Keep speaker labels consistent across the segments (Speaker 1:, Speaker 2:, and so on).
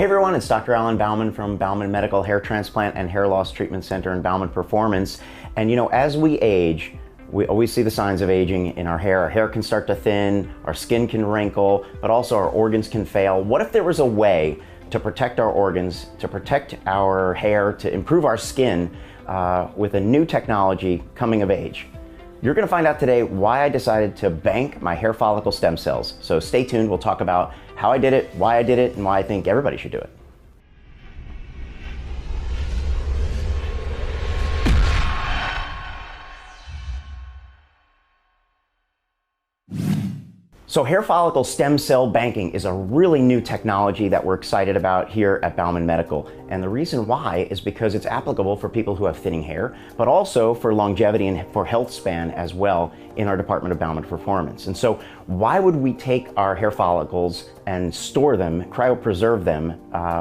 Speaker 1: Hey everyone, it's Dr. Alan Bauman from Bauman Medical Hair Transplant and Hair Loss Treatment Center and Bauman Performance. And you know, as we age, we always see the signs of aging in our hair. Our hair can start to thin, our skin can wrinkle, but also our organs can fail. What if there was a way to protect our organs, to protect our hair, to improve our skin with a new technology coming of age? You're going to find out today why I decided to bank my hair follicle stem cells. So stay tuned. We'll talk about how I did it, why I did it, and why I think everybody should do it. So hair follicle stem cell banking is a really new technology that we're excited about here at Bauman Medical. And the reason why is because it's applicable for people who have thinning hair, but also for longevity and for health span as well in our Department of Bauman Performance. And so why would we take our hair follicles and store them, cryopreserve them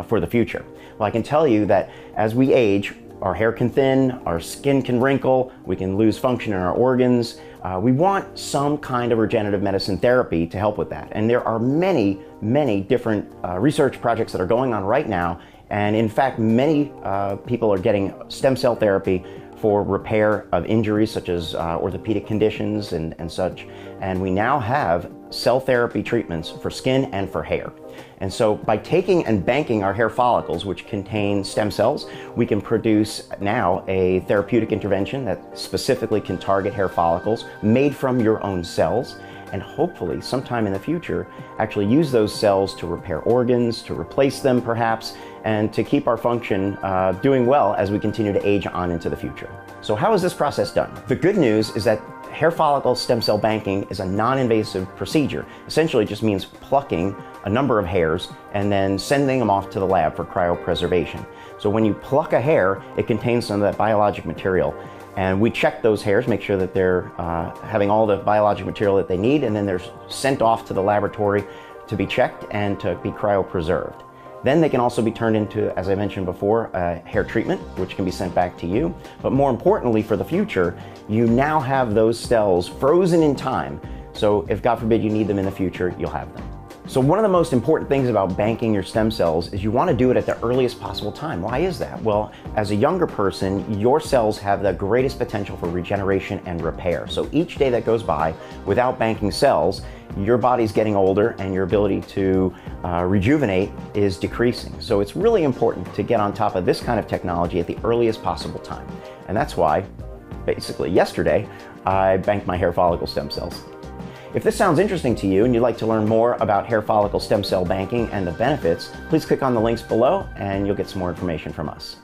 Speaker 1: for the future? Well, I can tell you that as we age, our hair can thin, our skin can wrinkle, we can lose function in our organs. We want some kind of regenerative medicine therapy to help with that. And there are many, many different research projects that are going on right now. And in fact, many people are getting stem cell therapy for repair of injuries such as orthopedic conditions and such. And we now have cell therapy treatments for skin and for hair. And so by taking and banking our hair follicles, which contain stem cells, we can produce now a therapeutic intervention that specifically can target hair follicles made from your own cells, and hopefully sometime in the future actually use those cells to repair organs, to replace them perhaps, and to keep our function doing well as we continue to age on into the future. So how is this process done? The good news is that hair follicle stem cell banking is a non-invasive procedure. Essentially, it just means plucking a number of hairs and then sending them off to the lab for cryopreservation. So when you pluck a hair, it contains some of that biologic material. And we check those hairs, make sure that they're having all the biologic material that they need, and then they're sent off to the laboratory to be checked and to be cryopreserved. Then they can also be turned into, as I mentioned before, a hair treatment, which can be sent back to you. But more importantly for the future, you now have those cells frozen in time. So if God forbid you need them in the future, you'll have them. So one of the most important things about banking your stem cells is you want to do it at the earliest possible time. Why is that? Well, as a younger person, your cells have the greatest potential for regeneration and repair. So each day that goes by without banking cells, your body's getting older and your ability to rejuvenate is decreasing. So it's really important to get on top of this kind of technology at the earliest possible time. And that's why, basically yesterday, I banked my hair follicle stem cells. If this sounds interesting to you and you'd like to learn more about hair follicle stem cell banking and the benefits, please click on the links below and you'll get some more information from us.